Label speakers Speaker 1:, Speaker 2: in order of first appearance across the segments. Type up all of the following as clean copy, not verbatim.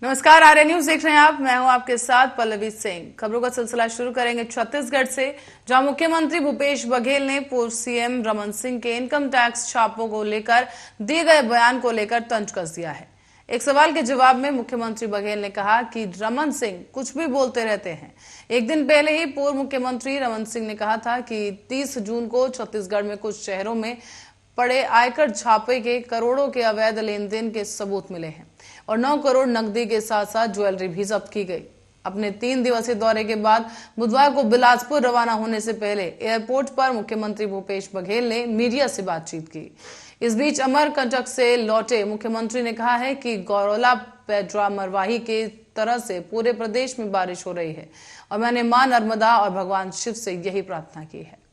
Speaker 1: नमस्कार, आर्य न्यूज देख रहे हैं आप। मैं हूं आपके साथ पल्लवी सिंह। खबरों का सिलसिला शुरू करेंगे छत्तीसगढ़ से, जहां मुख्यमंत्री भूपेश बघेल ने पूर्व सीएम रमन सिंह के इनकम टैक्स छापों को लेकर दिए गए बयान को लेकर तंज कस दिया है। एक सवाल के जवाब में मुख्यमंत्री बघेल ने कहा कि रमन सिंह कुछ भी बोलते रहते हैं। एक दिन पहले ही पूर्व मुख्यमंत्री रमन सिंह ने कहा था कि 30 जून को छत्तीसगढ़ में कुछ शहरों में पड़े आयकर छापे के करोड़ों के अवैध लेन देन के सबूत मिले हैं और 9 करोड़ नकदी के साथ साथ ज्वेलरी भी जब्त की गई। अपने 3 दिवसीय दौरे के बाद बुधवार को बिलासपुर रवाना होने से पहले एयरपोर्ट पर मुख्यमंत्री भूपेश बघेल ने मीडिया से बातचीत की। इस बीच अमरकंटक से लौटे मुख्यमंत्री ने कहा है कि गौरौला पेड्रा मरवाही के तरह से पूरे प्रदेश में बारिश हो रही है और मैंने मां नर्मदा और भगवान शिव से यही प्रार्थना की है।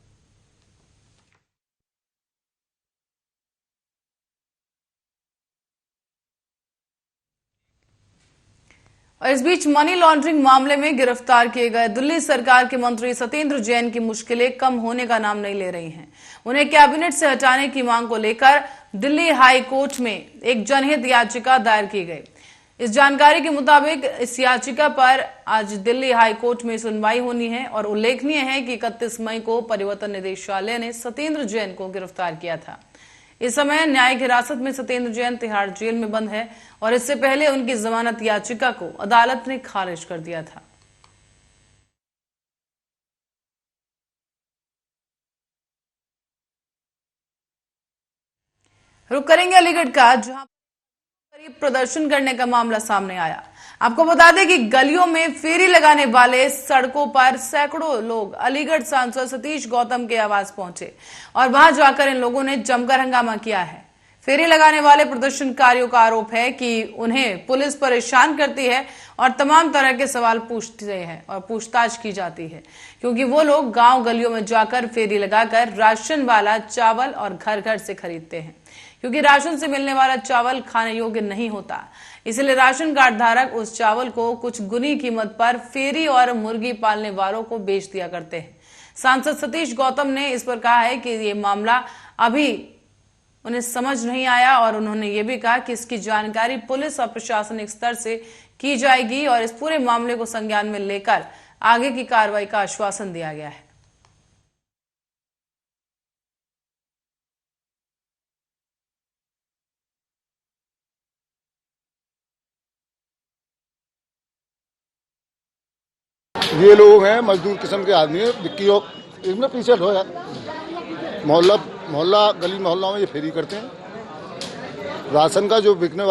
Speaker 1: और इस बीच मनी लॉन्ड्रिंग मामले में गिरफ्तार किए गए दिल्ली सरकार के मंत्री सत्येंद्र जैन की मुश्किलें कम होने का नाम नहीं ले रही हैं। उन्हें कैबिनेट से हटाने की मांग को लेकर दिल्ली हाई कोर्ट में एक जनहित याचिका दायर की गई। इस जानकारी के मुताबिक इस याचिका पर आज दिल्ली हाई कोर्ट में सुनवाई होनी है और उल्लेखनीय है कि 31 मई को परिवर्तन निदेशालय ने सत्येंद्र जैन को गिरफ्तार किया था। इस समय न्यायिक हिरासत में सत्येंद्र जैन तिहाड़ जेल में बंद है और इससे पहले उनकी जमानत याचिका को अदालत ने खारिज कर दिया था। रुक करेंगे अलीगढ़ का, जहां करीब प्रदर्शन करने का मामला सामने आया। आपको बता दें कि गलियों में फेरी लगाने वाले सड़कों पर सैकड़ों लोग अलीगढ़ सांसद सतीश गौतम के आवास पहुंचे और वहां जाकर इन लोगों ने जमकर हंगामा किया है। फेरी लगाने वाले प्रदर्शनकारियों का आरोप है कि उन्हें पुलिस परेशान करती है और तमाम तरह के सवाल पूछते हैं और पूछताछ की जाती है, क्योंकि वो लोग गांव गलियों में जाकर फेरी लगाकर राशन वाला चावल और घर घर से खरीदते हैं। क्योंकि राशन से मिलने वाला चावल खाने योग्य नहीं होता, इसलिए राशन कार्ड धारक उस चावल को कुछ गुनी कीमत पर फेरी और मुर्गी पालने वालों को बेच दिया करते हैं। सांसद सतीश गौतम ने इस पर कहा है कि ये मामला अभी उन्हें समझ नहीं आया और उन्होंने ये भी कहा कि इसकी जानकारी पुलिस और प्रशासनिक स्तर से की जाएगी और इस पूरे मामले को संज्ञान में लेकर आगे की कार्रवाई का आश्वासन दिया गया है।
Speaker 2: ये लोग हैं मजदूर किस्म के आदमी है। विक्की और इसमें पीछे हो यार, मोहल्ला मोहल्ला गली मोहल्लों में ये फेरी करते हैं। राशन का जो बिकने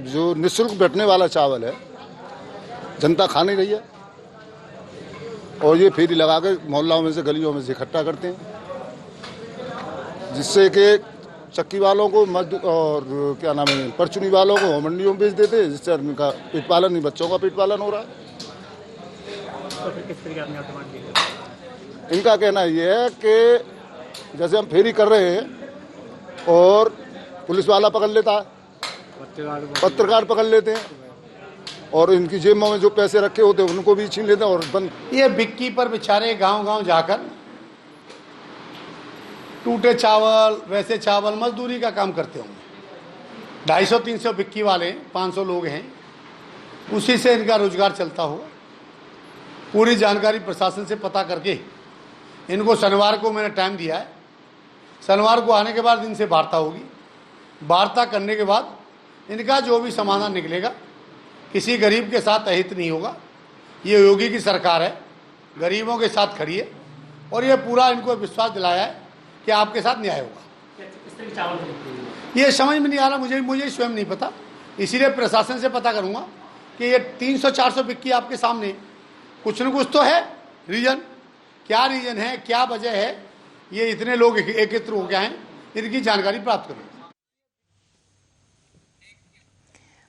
Speaker 2: जो निःशुल्क बैठने वाला चावल है, जनता खा नहीं रही है और ये फेरी लगा के मोहल्लों में से गलियों में से इकट्ठा करते हैं, जिससे कि चक्की वालों को मजदूर और क्या नाम है परचुनी वालों को मंडियों में बेच देते हैं, जिससे उनका पेट पालन नहीं, बच्चों का पेट पालन हो रहा है। इनका कहना यह है कि जैसे हम फेरी कर रहे हैं और पुलिस वाला पकड़ लेता है, पत्रकार पकड़ लेते हैं और इनकी जेबों में जो पैसे रखे होते हैं उनको भी छीन लेते हैं और बंद।
Speaker 3: ये बिक्की पर बेचारे गांव-गांव जाकर टूटे चावल, वैसे चावल मजदूरी का काम करते होंगे। 250-300 बिक्की वाले 500 लोग हैं, उसी से इनका रोजगार चलता हो। पूरी जानकारी प्रशासन से पता करके इनको शनिवार को मैंने टाइम दिया है। शनिवार को आने के बाद इनसे वार्ता होगी। वार्ता करने के बाद इनका जो भी समाधान निकलेगा, किसी गरीब के साथ अहित नहीं होगा। ये योगी की सरकार है, गरीबों के साथ खड़ी है और ये पूरा इनको विश्वास दिलाया है कि आपके साथ न्याय होगा। ये समझ में नहीं आ रहा, मुझे स्वयं नहीं पता, इसीलिए प्रशासन से पता करूंगा कि ये 300-400 बिक्की आपके सामने, कुछ न कुछ तो है रीजन। क्या रीजन है, क्या वजह है, ये इतने लोग एकत्र हो गए हैं, इनकी जानकारी प्राप्त करें।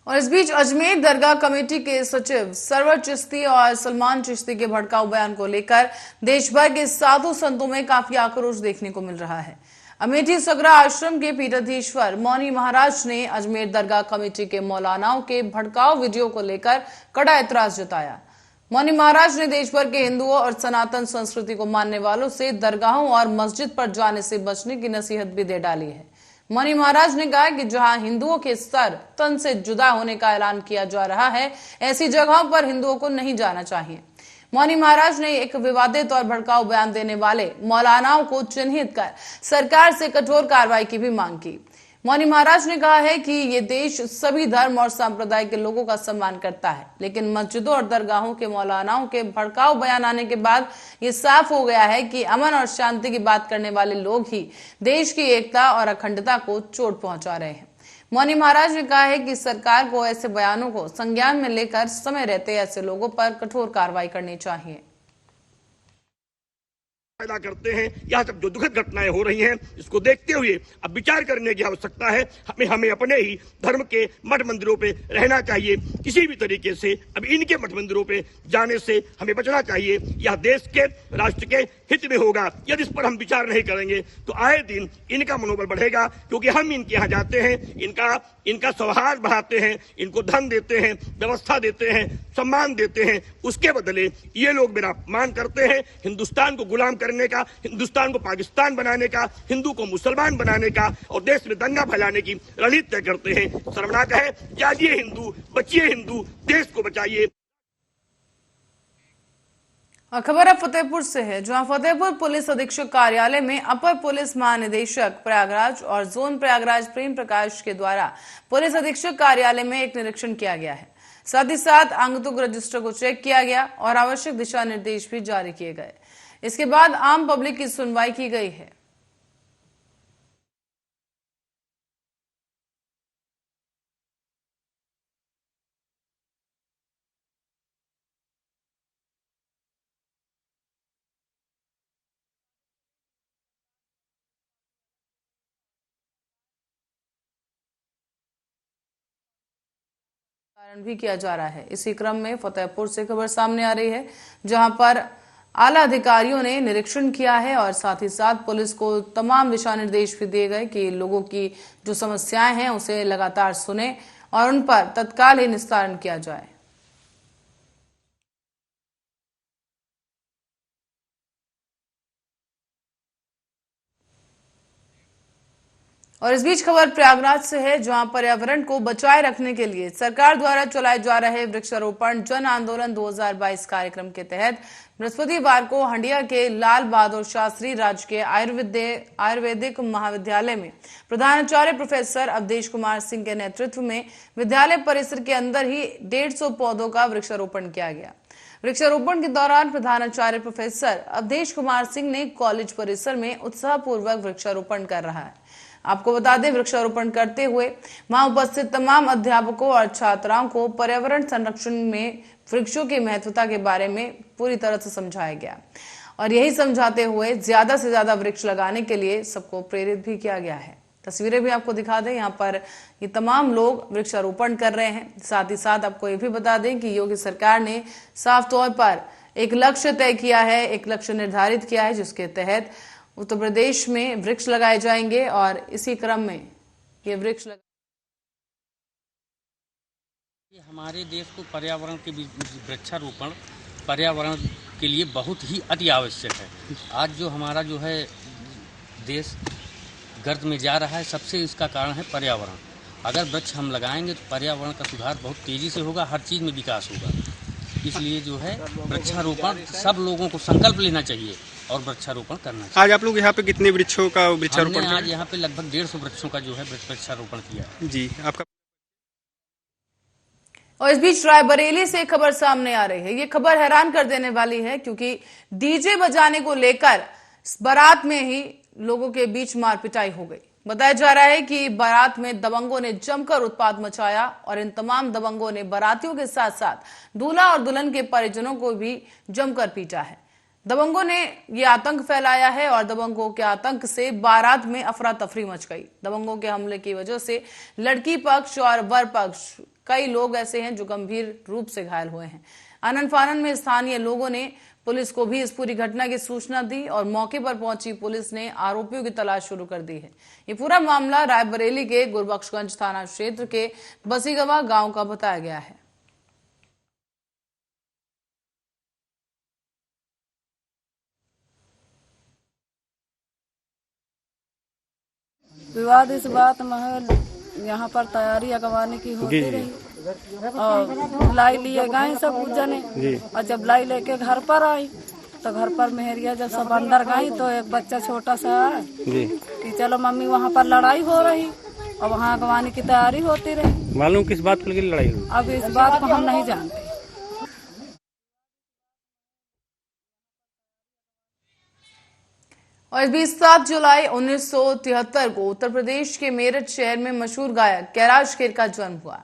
Speaker 1: और इस बीच अजमेर दरगाह कमेटी के सचिव सरवर चिश्ती और सलमान चिश्ती के भड़काऊ बयान को लेकर देश भर के साधु संतों में काफी आक्रोश देखने को मिल रहा है। अमेठी सगरा आश्रम के पीठाधीश्वर मौनी महाराज ने अजमेर दरगाह कमेटी के मौलानाओं के भड़काऊ वीडियो को लेकर कड़ा एतराज जताया। मौनी महाराज ने देश भर के हिंदुओं और सनातन संस्कृति को मानने वालों से दरगाहों और मस्जिद पर जाने से बचने की नसीहत भी दे डाली है। मौनी महाराज ने कहा कि जहां हिंदुओं के सर तन से जुदा होने का ऐलान किया जा रहा है, ऐसी जगहों पर हिंदुओं को नहीं जाना चाहिए। मौनी महाराज ने एक विवादित और भड़काऊ बयान देने वाले मौलानाओं को चिन्हित कर सरकार से कठोर कार्रवाई की भी मांग की। मौनी महाराज ने कहा है कि ये देश सभी धर्म और संप्रदाय के लोगों का सम्मान करता है, लेकिन मस्जिदों और दरगाहों के मौलानाओं के भड़काऊ बयान आने के बाद ये साफ हो गया है कि अमन और शांति की बात करने वाले लोग ही देश की एकता और अखंडता को चोट पहुंचा रहे हैं। मौनी महाराज ने कहा है कि सरकार को ऐसे बयानों को संज्ञान में लेकर समय रहते ऐसे लोगों पर कठोर कार्रवाई करनी चाहिए।
Speaker 4: पैदा करते हैं। यह सब जो दुखद घटनाएं हो रही हैं, इसको देखते हुए अब विचार करने की आवश्यकता है। हमें अपने ही धर्म के मठ मंदिरों पे रहना चाहिए। किसी भी तरीके से अब इनके मठ मंदिरों पे जाने से हमें बचना चाहिए। यह देश के राष्ट्र के हित में होगा। यदि इस पर हम विचार नहीं करेंगे तो आए दिन इनका मनोबल बढ़ेगा, क्योंकि हम इनके यहाँ जाते हैं, इनका सौहार्द बढ़ाते हैं, इनको धन देते हैं, व्यवस्था देते हैं, सम्मान देते हैं। उसके बदले ये लोग मेरा अपमान करते हैं। हिंदुस्तान को गुलाम करने का, हिंदुस्तान को पाकिस्तान बनाने का, हिंदू को मुसलमान बनाने का और देश में दंगा फैलाने की रणनीति तय करते हैं। शर्मनाक है। जागिए हिंदू, बचिए हिंदू, देश को बचाइए।
Speaker 1: और खबर अब फतेहपुर से है, जहां फतेहपुर पुलिस अधीक्षक कार्यालय में अपर पुलिस महानिदेशक प्रयागराज और जोन प्रयागराज प्रेम प्रकाश के द्वारा पुलिस अधीक्षक कार्यालय में एक निरीक्षण किया गया है। साथ ही साथ आगंतुक रजिस्टर को चेक किया गया और आवश्यक दिशा निर्देश भी जारी किए गए। इसके बाद आम पब्लिक की सुनवाई की गई है। कारण भी किया जा रहा है। इसी क्रम में फतेहपुर से खबर सामने आ रही है, जहां पर आला अधिकारियों ने निरीक्षण किया है और साथ ही साथ पुलिस को तमाम दिशा निर्देश भी दिए गए कि लोगों की जो समस्याएं हैं उसे लगातार सुने और उन पर तत्काल ही निस्तारण किया जाए। और इस बीच खबर प्रयागराज से है, जहां पर्यावरण को बचाए रखने के लिए सरकार द्वारा चलाए जा रहे वृक्षारोपण जन आंदोलन 2022 कार्यक्रम के तहत बृहस्पतिवार को हंडिया के लाल बहादुर शास्त्री राजकीय आयुर्वेदिक महाविद्यालय में प्रधानाचार्य प्रोफेसर अवधेश कुमार सिंह के नेतृत्व में विद्यालय परिसर के अंदर ही 150 पौधों का वृक्षारोपण किया गया। वृक्षारोपण के दौरान प्रधानाचार्य प्रोफेसर अवधेश कुमार सिंह ने कॉलेज परिसर में उत्साहपूर्वक वृक्षारोपण कर रहा है। आपको बता दें, वृक्षारोपण करते हुए वहां उपस्थित तमाम अध्यापकों और छात्राओं को पर्यावरण संरक्षण में वृक्षों की महत्वता के बारे में पूरी तरह से समझाया गया और यही समझाते हुए ज्यादा से ज्यादा वृक्ष लगाने के लिए सबको प्रेरित भी किया गया है। तस्वीरें भी आपको दिखा दें, यहाँ पर ये तमाम लोग वृक्षारोपण कर रहे हैं। साथ ही साथ आपको ये भी बता दें कि योगी सरकार ने साफ तौर पर एक लक्ष्य तय किया है, एक लक्ष्य निर्धारित किया है, जिसके तहत उत्तर प्रदेश में वृक्ष लगाए जाएंगे और इसी क्रम में ये
Speaker 5: हमारे देश को पर्यावरण के वृक्षारोपण पर्यावरण के लिए बहुत ही अति आवश्यक है। आज जो हमारा जो है देश गर्त में जा रहा है, सबसे इसका कारण है पर्यावरण। अगर वृक्ष हम लगाएंगे तो पर्यावरण का सुधार बहुत तेजी से होगा, हर चीज़ में विकास होगा। इसलिए जो है वृक्षारोपण सब लोगों को संकल्प लेना चाहिए और वृक्षारोपण करना चाहिए।
Speaker 6: आज आप लोग यहाँ पे कितने वृक्षों का वृक्षारोपण?
Speaker 5: आज यहाँ पे लगभग 150 वृक्षों का जो है वृक्षारोपण किया है।
Speaker 6: जी, आपका।
Speaker 1: और इस बीच रायबरेली से खबर सामने आ रही है। ये खबर हैरान कर देने वाली है, क्योंकि डीजे बजाने को लेकर बारात में ही लोगों के बीच मार पिटाई हो गई। बताया जा रहा है कि बारात में दबंगों ने जमकर उत्पात मचाया और इन तमाम दबंगों ने बारातियों के साथ साथ दूल्हा और दुल्हन के परिजनों को भी जमकर पीटा है। दबंगों ने ये आतंक फैलाया है और दबंगों के आतंक से बारात में अफरा तफरी मच गई। दबंगों के हमले की वजह से लड़की पक्ष और वर पक्ष कई लोग ऐसे हैं जो गंभीर रूप से घायल हुए हैं। आनन फानन में स्थानीय लोगों ने पुलिस को भी इस पूरी घटना की सूचना दी और मौके पर पहुंची पुलिस ने आरोपियों की तलाश शुरू कर दी है। ये पूरा मामला रायबरेली के गुरबख्शगंज थाना क्षेत्र के बसीगवा गांव का बताया गया है।
Speaker 7: विवाद इस बात में यहाँ पर तैयारी अगवाने की होती रही और लाई लिए गए सब जने और जब लाई लेके घर पर आई तो घर पर मेहरिया जब सब अंदर गई तो एक बच्चा छोटा सा आया कि चलो मम्मी वहाँ पर लड़ाई हो रही और वहाँ अगवानी की तैयारी होती रही।
Speaker 6: मालूम किस बात को लेकर लड़ाई हुई?
Speaker 7: अब इस बात को हम नहीं जानते।
Speaker 1: और इस बीच 7 जुलाई 1973 को उत्तर प्रदेश के मेरठ शहर में मशहूर गायक कैलाश खेर का जन्म हुआ।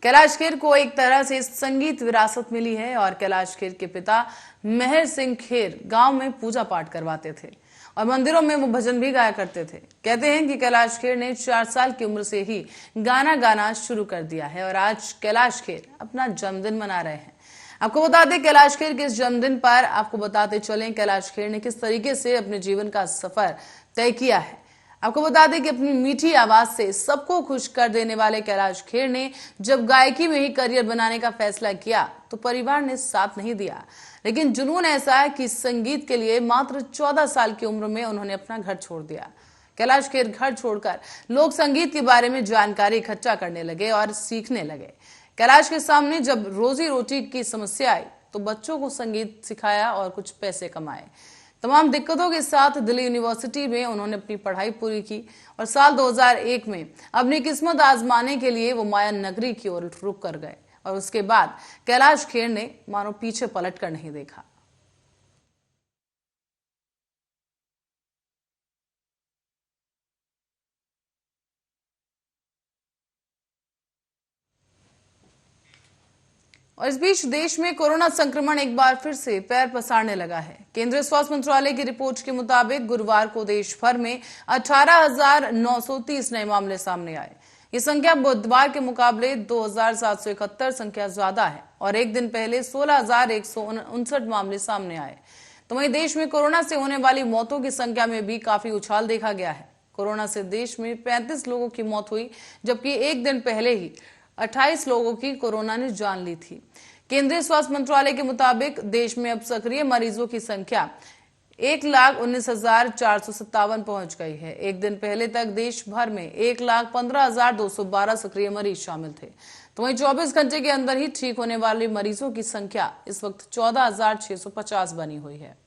Speaker 1: कैलाश खेर को एक तरह से संगीत विरासत मिली है और कैलाश खेर के पिता मेहर सिंह खेर गांव में पूजा पाठ करवाते थे और मंदिरों में वो भजन भी गाया करते थे। कहते हैं कि कैलाश खेर ने 4 साल की उम्र से ही गाना गाना शुरू कर दिया है और आज कैलाश खेर अपना जन्मदिन मना रहे हैं। आपको बता दें कैलाश खेर के इस जन्मदिन पर आपको बताते चलें कैलाश खेर ने किस तरीके से अपने जीवन का सफर तय किया है। आपको बता दें कि अपनी मीठी आवाज से सबको खुश कर देने वाले कैलाश खेर ने जब गायकी में ही करियर बनाने का फैसला किया तो परिवार ने साथ नहीं दिया, लेकिन जुनून ऐसा है कि संगीत के लिए मात्र 14 साल की उम्र में उन्होंने अपना घर छोड़ दिया। कैलाश खेर घर छोड़कर लोक संगीत के बारे में जानकारी इकट्ठा करने लगे और सीखने लगे। कैलाश के सामने जब रोजी रोटी की समस्या आई तो बच्चों को संगीत सिखाया और कुछ पैसे कमाए। तमाम दिक्कतों के साथ दिल्ली यूनिवर्सिटी में उन्होंने अपनी पढ़ाई पूरी की और साल 2001 में अपनी किस्मत आजमाने के लिए वो माया नगरी की ओर रुक कर गए और उसके बाद कैलाश खेर ने मानो पीछे पलट कर नहीं देखा। और इस बीच देश में कोरोना संक्रमण एक बार फिर से पैर पसारने लगा है। केंद्रीय स्वास्थ्य मंत्रालय की रिपोर्ट के मुताबिक गुरुवार को देश भर में 18,930 नए मामले सामने आए। ये संख्या बुधवार के मुकाबले 2,771 संख्या ज्यादा है और एक दिन पहले 16,159 मामले सामने आए। तो वहीं देश में कोरोना से होने वाली मौतों की संख्या में भी काफी उछाल देखा गया है। कोरोना से देश में 35 लोगों की मौत हुई, जबकि एक दिन पहले ही 28 लोगों की कोरोना ने जान ली थी। केंद्रीय स्वास्थ्य मंत्रालय के मुताबिक देश में अब सक्रिय मरीजों की संख्या 1,19,457 पहुंच गई है। एक दिन पहले तक देश भर में 1,15,212 सक्रिय मरीज शामिल थे। तो वहीं 24 घंटे के अंदर ही ठीक होने वाले मरीजों की संख्या इस वक्त 14,650 बनी हुई है।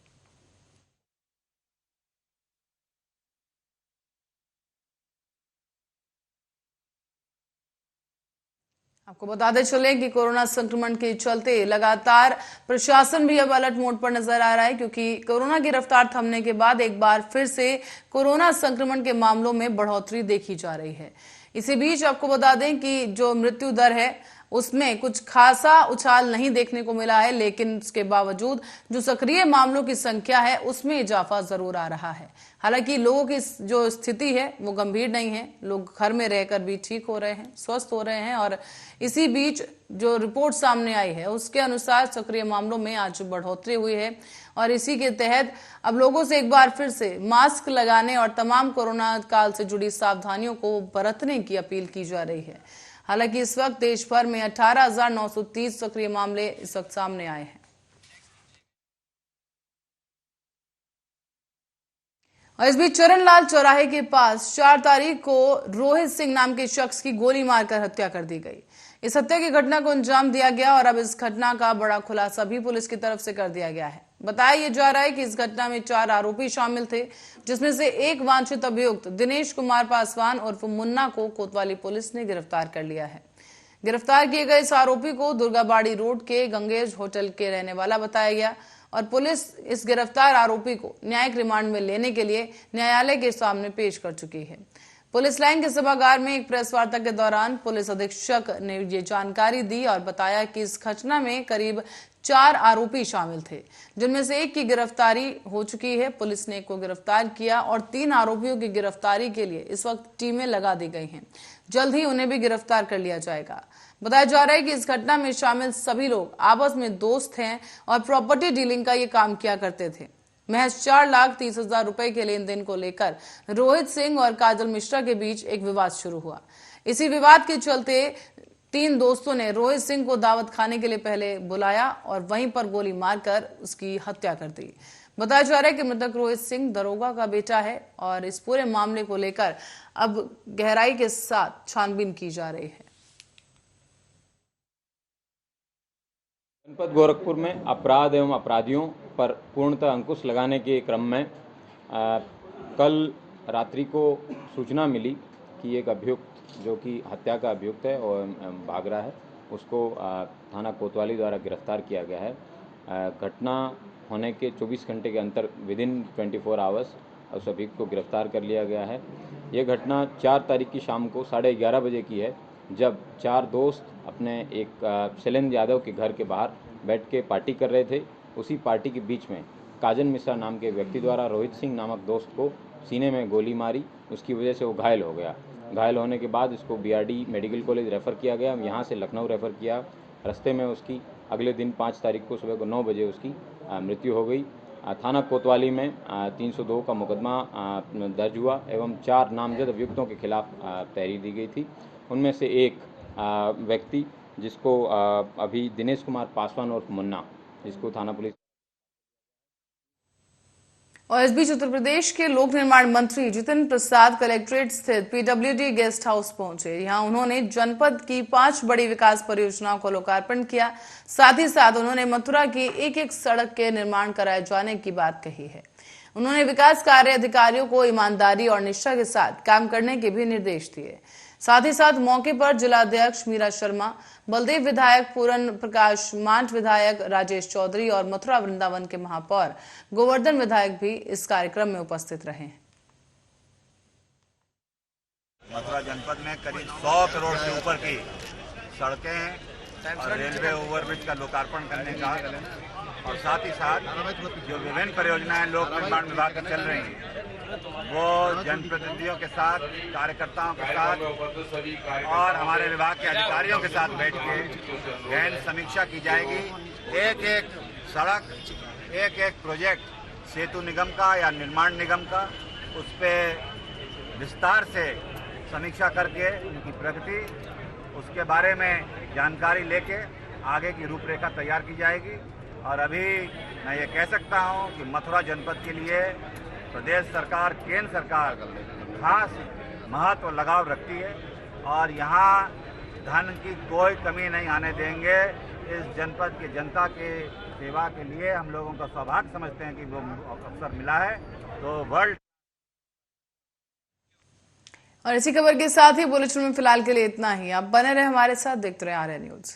Speaker 1: आपको बताते चले कि कोरोना संक्रमण के चलते लगातार प्रशासन भी अब अलर्ट मोड पर नजर आ रहा है, क्योंकि कोरोना की रफ्तार थमने के बाद एक बार फिर से कोरोना संक्रमण के मामलों में बढ़ोतरी देखी जा रही है। इसी बीच आपको बता दें कि जो मृत्यु दर है उसमें कुछ खासा उछाल नहीं देखने को मिला है, लेकिन उसके बावजूद जो सक्रिय मामलों की संख्या है उसमें इजाफा जरूर आ रहा है। हालांकि लोगों की जो स्थिति है वो गंभीर नहीं है, लोग घर में रहकर भी ठीक हो रहे हैं, स्वस्थ हो रहे हैं। और इसी बीच जो रिपोर्ट सामने आई है उसके अनुसार सक्रिय मामलों में आज बढ़ोतरी हुई है और इसी के तहत अब लोगों से एक बार फिर से मास्क लगाने और तमाम कोरोना काल से जुड़ी सावधानियों को बरतने की अपील की जा रही है। हालांकि इस वक्त देश भर में 18,930 सक्रिय मामले इस वक्त सामने आए हैं। और इस बीच चरणलाल चौराहे के पास 4 तारीख को रोहित सिंह नाम के शख्स की गोली मारकर हत्या कर दी गई। इस हत्या की घटना को अंजाम दिया गया और अब इस घटना का बड़ा खुलासा भी पुलिस की तरफ से कर दिया गया है। बताया जा रहा है कि इस घटना में 4 आरोपी शामिल थे, जिसमें से एक वांछित अभियुक्त दिनेश कुमार पासवान उर्फ मुन्ना को कोतवाली पुलिस ने गिरफ्तार कर लिया है। गिरफ्तार किए गए इस आरोपी को दुर्गाबाड़ी रोड के गंगेज होटल के रहने वाला बताया गया और पुलिस इस गिरफ्तार आरोपी को न्यायिक रिमांड में लेने के लिए न्यायालय के सामने पेश कर चुकी है। पुलिस लाइन के सभागार में एक प्रेस वार्ता के दौरान पुलिस अधीक्षक ने ये जानकारी दी और बताया कि इस घटना में करीब 4 आरोपी शामिल थे, जिनमें से एक की गिरफ्तारी हो चुकी है। पुलिस ने एक को गिरफ्तार किया और 3 आरोपियों की गिरफ्तारी के लिए इस वक्त टीमें लगा दी गई हैं। जल्द ही उन्हें भी गिरफ्तार कर लिया जाएगा। बताया जा रहा है कि इस घटना में शामिल सभी लोग आपस में दोस्त हैं और प्रॉपर्टी डीलिंग का ये काम किया करते थे। महज 4,30,000 रुपए के लेन देन को लेकर रोहित सिंह और काजल मिश्रा के बीच एक विवाद शुरू हुआ। इसी विवाद के चलते 3 दोस्तों ने रोहित सिंह को दावत खाने के लिए पहले बुलाया और वहीं पर गोली मारकर उसकी हत्या कर दी। बताया जा रहा है कि मृतक रोहित सिंह दरोगा का बेटा है और इस पूरे मामले को लेकर अब गहराई के साथ छानबीन की जा रही है।
Speaker 8: जनपद गोरखपुर में अपराध एवं अपराधियों पर पूर्णतः अंकुश लगाने के क्रम में कल रात्रि को सूचना मिली कि एक अभियुक्त जो कि हत्या का अभियुक्त है और भाग रहा है, उसको थाना कोतवाली द्वारा गिरफ्तार किया गया है। घटना होने के 24 घंटे के अंतर विदिन 24 आवर्स उस अभियुक्त को गिरफ्तार कर लिया गया है। ये घटना 4 तारीख की शाम को 11:30 बजे की है, जब 4 दोस्त अपने एक शैलेंद्र यादव के घर के बाहर बैठ के पार्टी कर रहे थे। उसी पार्टी के बीच में काजन मिश्रा नाम के व्यक्ति द्वारा रोहित सिंह नामक दोस्त को सीने में गोली मारी, उसकी वजह से वो घायल हो गया। घायल होने के बाद इसको BRD मेडिकल कॉलेज रेफ़र किया गया, यहाँ से लखनऊ रेफ़र किया। रास्ते में उसकी अगले दिन 5 तारीख को सुबह को 9 बजे उसकी मृत्यु हो गई। थाना कोतवाली में 302 का मुकदमा दर्ज हुआ एवं 4 नामजद अभियुक्तों के खिलाफ तहरीर दी गई थी। उनमें से एक व्यक्ति जिसको अभी दिनेश कुमार पासवान और मुन्ना, जिसको थाना पुलिस।
Speaker 1: और इस बीच उत्तर प्रदेश के लोक निर्माण मंत्री जितिन प्रसाद कलेक्ट्रेट स्थित PWD गेस्ट हाउस पहुंचे। यहां उन्होंने जनपद की 5 बड़ी विकास परियोजनाओं को लोकार्पण किया। साथ ही साथ उन्होंने मथुरा की एक-एक सड़क के निर्माण कराए जाने की बात कही है। उन्होंने विकास कार्य अधिकारियों को ईमानदारी और निष्ठा के साथ काम करने के भी निर्देश दिए। साथ ही साथ मौके पर जिलाध्यक्ष मीरा शर्मा, बलदेव विधायक पूरन प्रकाश, मांट विधायक राजेश चौधरी और मथुरा वृंदावन के महापौर गोवर्धन विधायक भी इस कार्यक्रम में उपस्थित रहे।
Speaker 9: मथुरा जनपद में करीब 100 करोड़ से ऊपर की सड़कें और रेलवे ओवरब्रिज का लोकार्पण करने का, और साथ ही साथ जो विभिन्न परियोजनाएं लोक निर्माण विभाग की चल रही हैं वो जनप्रतिनिधियों के साथ, कार्यकर्ताओं के साथ और हमारे विभाग के अधिकारियों के साथ बैठ के गहन समीक्षा की जाएगी। एक एक सड़क, एक एक प्रोजेक्ट सेतु निगम का या निर्माण निगम का, उस पर विस्तार से समीक्षा करके उनकी प्रगति, उसके बारे में जानकारी लेके आगे की रूपरेखा तैयार की जाएगी। और अभी मैं ये कह सकता हूँ कि मथुरा जनपद के लिए प्रदेश सरकार, केंद्र सरकार खास महत्व और लगाव रखती है और यहाँ धन की कोई कमी नहीं आने देंगे। इस जनपद की जनता के सेवा के लिए हम लोगों का सौभाग्य समझते हैं कि वो अवसर मिला है। तो वर्ल्ड।
Speaker 1: और इसी खबर के साथ ही बुलेटिन में फिलहाल के लिए इतना ही। आप बने रहे हमारे साथ, देखते रहे आर्या न्यूज।